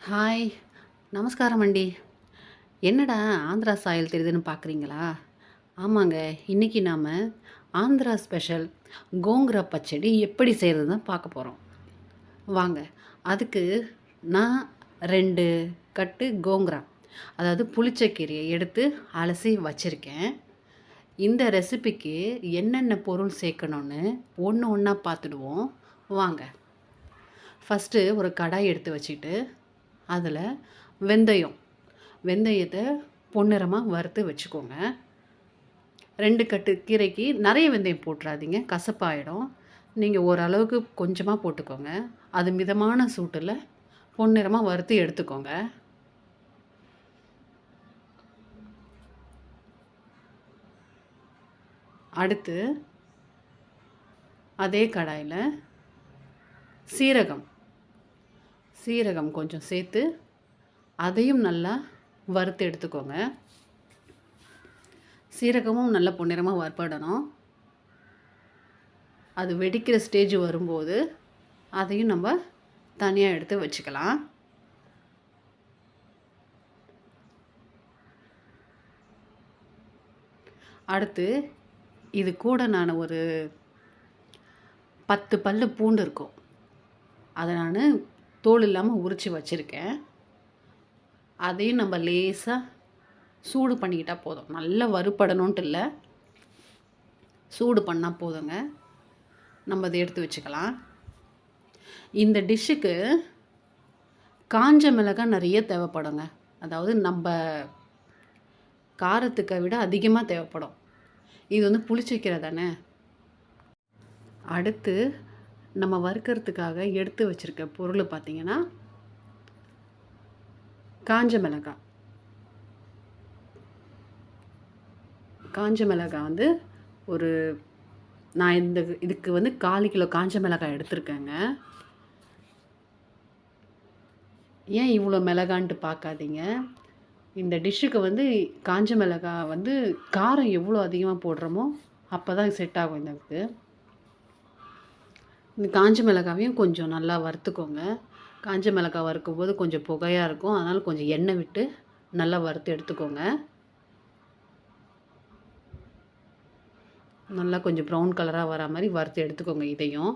Hi, நமஸ்காரம் அண்டி. என்னடா ஆந்திரா சாயல் தெரியுதுன்னு பார்க்குறீங்களா? ஆமாங்க, இன்றைக்கி நாம் ஆந்திரா ஸ்பெஷல் கோங்குரா பச்சடி எப்படி செய்கிறது தான் பார்க்க போகிறோம். வாங்க. அதுக்கு நான் 2 கட்டு கோங்குரா, அதாவது புளிச்சக்கீரையை எடுத்து அலசி வச்சுருக்கேன். இந்த ரெசிபிக்கு என்னென்ன பொருள் சேர்க்கணுன்னு ஒன்று ஒன்றா பார்த்துடுவோம். வாங்க. ஃபஸ்ட்டு ஒரு கடாய் எடுத்து வச்சுட்டு அதில் வெந்தயத்தை பொன்னிறமாக வறுத்து வச்சுக்கோங்க. 2 கட்டு கீரைக்கு நிறைய வெந்தயம் போட்டுறாதீங்க, கசப்பாயிடும். நீங்கள் ஓரளவுக்கு கொஞ்சமாக போட்டுக்கோங்க. அது மிதமான சூட்டில் பொன்னிறமாக வறுத்து எடுத்துக்கோங்க. அடுத்து அதே கடாயில் சீரகம் கொஞ்சம் சேர்த்து அதையும் நல்லா வறுத்து எடுத்துக்கோங்க. சீரகமும் நல்லா பொன்னிறமாக வறுப்படணும். அது வெடிக்கிற ஸ்டேஜ் வரும்போது அதையும் நம்ம தனியாக எடுத்து வச்சுக்கலாம். அடுத்து இது கூட நான் ஒரு 10 பல்லு பூண்டு இருக்கும், அதை நான் தோல் இல்லாமல் உரித்து வச்சுருக்கேன். அதையும் நம்ம லேசாக சூடு பண்ணிக்கிட்டால் போதும். நல்லா வறுப்படணுன்ட்டு இல்லை, சூடு பண்ணால் போதுங்க. நம்ம அதை எடுத்து வச்சுக்கலாம். இந்த டிஷ்ஷுக்கு காஞ்ச மிளகாய் நிறைய தேவைப்படுங்க. அதாவது நம்ம காரத்துக்கை விட அதிகமாக தேவைப்படும். இது வந்து புளிச்சக்கீரை தானே. அடுத்து நம்ம வறுக்கிறதுக்காக எடுத்து வச்சுருக்க பொருள் பார்த்திங்கன்னா, காஞ்ச மிளகாய் வந்து ஒரு நான் இதுக்கு வந்து 1/4 கிலோ காஞ்ச மிளகாய் எடுத்திருக்கேங்க. ஏன் இவ்வளோ மிளகான்ட்டு பார்க்காதீங்க. இந்த டிஷ்ஷுக்கு வந்து காஞ்ச மிளகாய் வந்து காரம் எவ்வளோ அதிகமாக போடுறோமோ அப்போ தான் செட் ஆகும். இதுக்கு இந்த காஞ்ச மிளகாவையும் கொஞ்சம் நல்லா வறுத்துக்கோங்க. காஞ்ச மிளகாய் வறுக்கும்போது கொஞ்சம் புகையாக இருக்கும், அதனால் கொஞ்சம் எண்ணெய் விட்டு நல்லா வறுத்து எடுத்துக்கோங்க. நல்லா கொஞ்சம் ப்ரௌன் கலராக வர மாதிரி வறுத்து எடுத்துக்கோங்க இதையும்.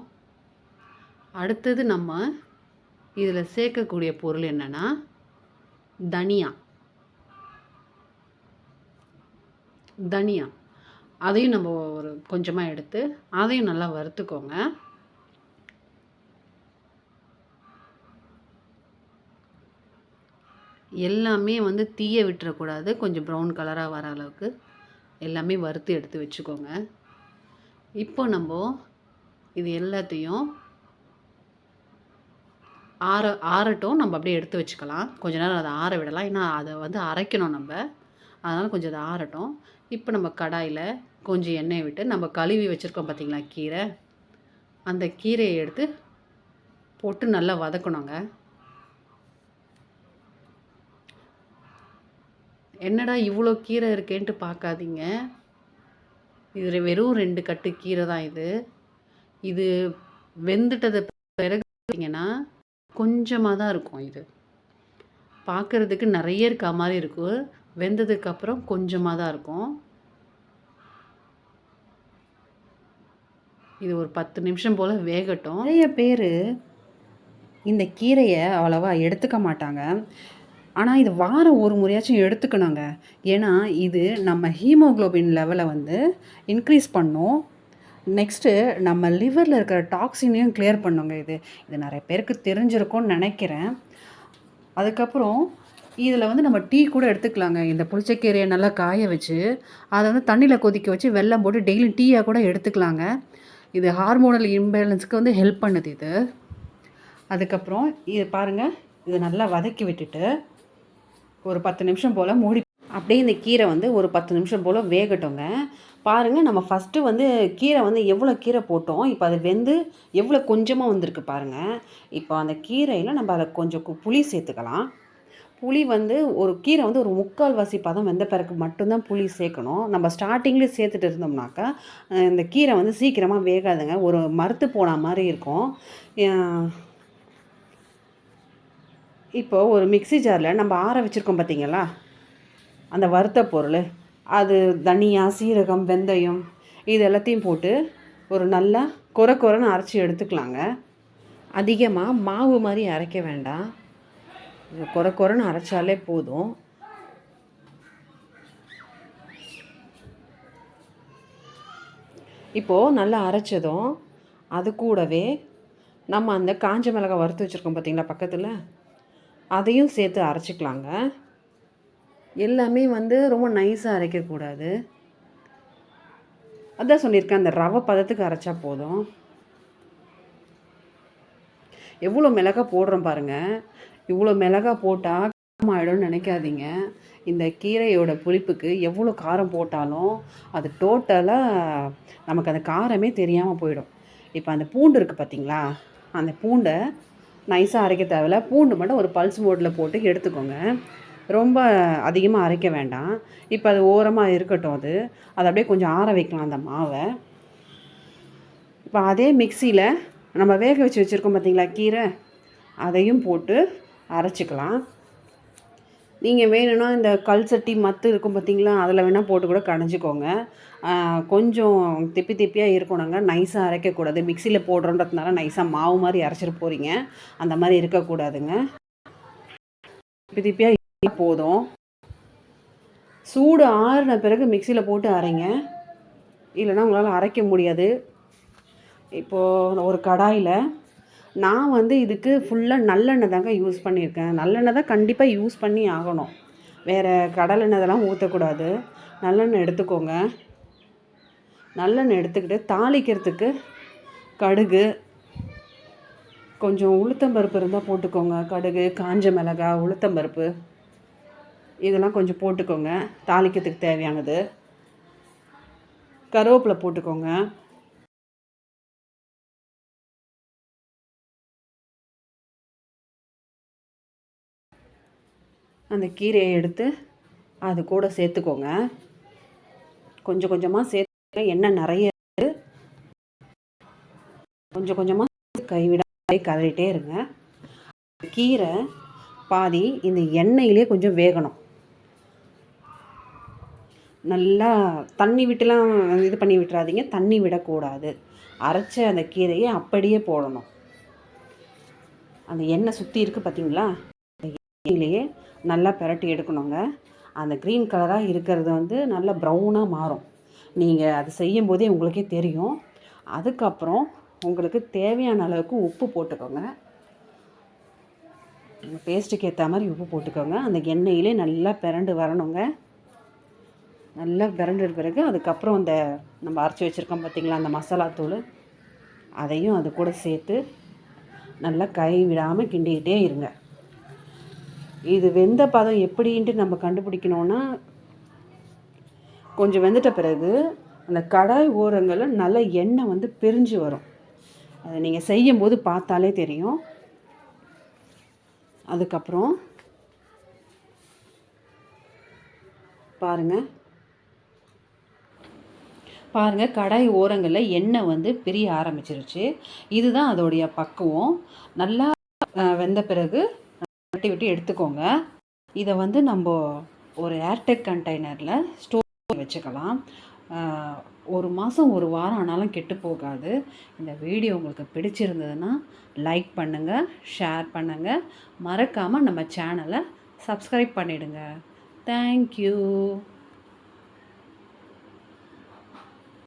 அடுத்தது நம்ம இதில் சேர்க்கக்கூடிய பொருள் என்னென்னா, தனியா அதையும் நம்ம ஒரு கொஞ்சமாக எடுத்து அதையும் நல்லா வறுத்துக்கோங்க. எல்லாமே வந்து தீய விட்டுறக்கூடாது, கொஞ்சம் ப்ரௌன் கலராக வர அளவுக்கு எல்லாமே வறுத்து எடுத்து வச்சுக்கோங்க. இப்போ நம்ம இது எல்லாத்தையும் ஆறட்டும். நம்ம அப்படியே எடுத்து வச்சுக்கலாம். கொஞ்ச நேரம் அதை ஆற விடலாம், ஏன்னா அதை வந்து அரைக்கணும் நம்ம, அதனால் கொஞ்சம் அதை ஆறட்டும். இப்போ நம்ம கடாயில் கொஞ்சம் எண்ணெய் விட்டு நம்ம கழுவி வச்சுருக்கோம் பார்த்திங்களா கீரை, அந்த கீரையை எடுத்து போட்டு நல்லா வதக்கணுங்க. என்னடா இவ்வளோ கீரை இருக்கேன்ட்டு பார்க்காதீங்க. இது வெறும் 2 கட்டு கீரை தான். இது வெந்துட்டது பிறகு பார்த்தீங்கன்னா கொஞ்சமாக தான் இருக்கும். இது பார்க்குறதுக்கு நிறைய இருக்க மாதிரி இருக்கும், வெந்ததுக்கப்புறம் கொஞ்சமாக தான் இருக்கும். இது ஒரு 10 நிமிஷம் போல் வேகட்டும். நிறைய பேர் இந்த கீரையை அவ்வளோவா எடுத்துக்க மாட்டாங்க, ஆனால் இது வாரம் ஒரு முறையாச்சும் எடுத்துக்கணுங்க. ஏன்னா இது நம்ம ஹீமோக்ளோபின் லெவலை வந்து இன்க்ரீஸ் பண்ணும். நெக்ஸ்ட்டு நம்ம லிவரில் இருக்கிற டாக்ஸினையும் கிளியர் பண்ணுங்க. இது நிறைய பேருக்கு தெரிஞ்சிருக்கும்னு நினைக்கிறேன். அதுக்கப்புறம் இதில் வந்து நம்ம டீ கூட எடுத்துக்கலாங்க. இந்த புளிச்சக்கீரையை நல்லா காய வச்சு அதை வந்து தண்ணியில் கொதிக்க வச்சு வெல்லம் போட்டு டெய்லி டீயாக கூட எடுத்துக்கலாங்க. இது ஹார்மோனல் இம்பேலன்ஸுக்கு வந்து ஹெல்ப் பண்ணுது இது. அதுக்கப்புறம் இது பாருங்கள், இதை நல்லா வதக்கி விட்டுட்டு ஒரு 10 நிமிஷம் போல் மூடி அப்படியே இந்த கீரை வந்து ஒரு 10 நிமிஷம் போல் வேகட்டுங்க. பாருங்கள், நம்ம ஃபஸ்ட்டு வந்து கீரை வந்து எவ்வளோ கீரை போட்டோம், இப்போ அது வெந்து எவ்வளோ கொஞ்சமாக வந்திருக்கு பாருங்கள். இப்போ அந்த கீரையில் நம்ம அதில் கொஞ்சம் புளி சேர்த்துக்கலாம். புளி வந்து ஒரு கீரை வந்து ஒரு 3/4 பதம் வெந்த பிறகு மட்டும்தான் புளி சேர்க்கணும். நம்ம ஸ்டார்டிங்லேயே சேர்த்துட்டு இருந்தோம்னாக்கா இந்த கீரை வந்து சீக்கிரமாக வேகாதுங்க, ஒரு மரத்து போன மாதிரி இருக்கும். இப்போது ஒரு மிக்ஸி ஜாரில் நம்ம ஆற வச்சுருக்கோம் பார்த்தீங்களா, அந்த வறுத்த பொருள், அது தனியா, சீரகம், வெந்தயம் இது எல்லாத்தையும் போட்டு ஒரு நல்லா கொரன்னு அரைச்சி எடுத்துக்கலாங்க. அதிகமாக மாவு மாதிரி அரைக்க வேண்டாம், கொரன்னு அரைச்சாலே போதும். இப்போது நல்லா அரைச்சதும் அது கூடவே நம்ம அந்த காஞ்ச மிளகாய் வறுத்து வச்சுருக்கோம் பார்த்தீங்களா பக்கத்தில், அதையும் சேர்த்து அரைச்சிக்கலாங்க. எல்லாமே ரொம்ப நைஸாக அரைக்கக்கூடாது. அதான் சொல்லியிருக்கேன், அந்த ரவை பதத்துக்கு அரைச்சா போதும். எவ்வளோ மிளகாய் போடுறோம் பாருங்கள். இவ்வளோ மிளகாய் போட்டால் ஆயிடும்னு நினைக்காதீங்க. இந்த கீரையோட புளிப்புக்கு எவ்வளோ காரம் போட்டாலும் அது டோட்டலாக நமக்கு அந்த காரமே தெரியாமல் போயிடும். இப்போ அந்த பூண்டு இருக்குது பார்த்தீங்களா, அந்த பூண்டை நைஸாக அரைக்க தேவையில்ல. பூண்டு மட்டும் ஒரு பல்ஸ் மோடில் போட்டு எடுத்துக்கோங்க. ரொம்ப அதிகமாக அரைக்க வேண்டாம். இப்போ அது ஓரமாக இருக்கட்டும். அதை அப்படியே கொஞ்சம் ஆற வைக்கலாம் அந்த மாவை. இப்போ அதே மிக்சியில் நம்ம வேக வச்சு வச்சுருக்கோம் பார்த்தீங்களா கீரை, அதையும் போட்டு அரைச்சிக்கலாம். நீங்கள் வேணும்னா இந்த கல் சட்டி மத்து இருக்கும் பார்த்தீங்களா, அதில் வேணால் போட்டு கூட கடைஞ்சிக்கோங்க. கொஞ்சம் திப்பியாக இருக்கணுங்க, நைஸாக அரைக்கக்கூடாது. மிக்சியில் போடுறோன்றதுனால நைஸாக மாவு மாதிரி அரைச்சிட்டு போகிறீங்க, அந்த மாதிரி இருக்கக்கூடாதுங்க. திப்பியாக போதும். சூடு ஆறின பிறகு மிக்சியில் போட்டு அரைங்க, இல்லைன்னா உங்களால் அரைக்க முடியாது. இப்போது ஒரு கடாயில் நான் இதுக்கு ஃபுல்லாக நல்லெண்ணெய் தாங்க யூஸ் பண்ணியிருக்கேன். நல்லெண்ணெய் தான் கண்டிப்பாக யூஸ் பண்ணி ஆகணும், வேறு கடலெண்ணெய் இதெல்லாம் ஊற்றக்கூடாது. நல்லெண்ணெய் எடுத்துக்கோங்க. நல்லெண்ணெய் எடுத்துக்கிட்டு தாளிக்கிறதுக்கு கடுகு, கொஞ்சம் உளுத்தம்பருப்பு இருந்தால் போட்டுக்கோங்க. கடுகு, காஞ்ச மிளகாய், உளுத்தம்பருப்பு இதெல்லாம் கொஞ்சம் போட்டுக்கோங்க தாளிக்கிறதுக்கு தேவையானது. கருவேப்பிலை போட்டுக்கோங்க. அந்த கீரையை எடுத்து அது கூட சேர்த்துக்கோங்க. கொஞ்சம் கொஞ்சமாக சேர்த்து எண்ணெய் நிறைய கொஞ்சம் கொஞ்சமாக கைவிட கலரிட்டே இருங்க. கீரை பாதி இந்த எண்ணெயிலே கொஞ்சம் வேகணும். நல்லா தண்ணி விட்டுலாம் இது பண்ணி விட்டுறாதீங்க, தண்ணி விடக்கூடாது. அரைச்ச அந்த கீரையை அப்படியே போடணும். அந்த எண்ணெய் சுற்றி இருக்குது பார்த்தீங்களா, அந்த எண்ணெயிலேயே நல்லா பிரட்டி எடுக்கணுங்க. அந்த க்ரீன் கலராக இருக்கிறது நல்லா ப்ரௌனாக மாறும். நீங்கள் அது செய்யும் போதே உங்களுக்கே தெரியும். அதுக்கப்புறம் உங்களுக்கு தேவையான அளவுக்கு உப்பு போட்டுக்கோங்க. உங்கள் டேஸ்ட்டுக்கு ஏற்ற மாதிரி உப்பு போட்டுக்கோங்க. அந்த எண்ணெயிலே நல்லா பிரண்டு வரணுங்க. நல்லா பிரண்டு பிறகு அதுக்கப்புறம் அந்த நம்ம அரைச்சி வச்சுருக்கோம் பார்த்திங்களா அந்த மசாலா தூள், அதையும் அது கூட சேர்த்து நல்லா கை விடாமல் கிண்டிக்கிட்டே இருங்க. இது வெந்த பதம் எப்படின்ட்டு நம்ம கண்டுபிடிக்கணுன்னா, கொஞ்சம் வெந்துட்ட பிறகு அந்த கடாய் ஓரங்களில் நல்ல எண்ணெய் பிரிஞ்சு வரும். அதை நீங்கள் செய்யும்போது பார்த்தாலே தெரியும். அதுக்கப்புறம் பாருங்கள் கடாய் ஓரங்களில் எண்ணெய் பிரிய ஆரம்பிச்சிருச்சு. இதுதான் அதோடைய பக்குவம். நல்லா வெந்த பிறகு விட்டு எடுத்துக்கோங்க. இதை நம்ம ஒரு ஏர்டெக் கண்டெய்னரில் ஸ்டோர் பண்ணி வச்சுக்கலாம். ஒரு மாதம் ஒரு வாரம் ஆனாலும் கெட்டு போகாது. இந்த வீடியோ உங்களுக்கு பிடிச்சிருந்ததுன்னா லைக் பண்ணுங்கள், ஷேர் பண்ணுங்கள், மறக்காமல் நம்ம சேனலை சப்ஸ்கிரைப் பண்ணிவிடுங்க. தேங்க்யூ.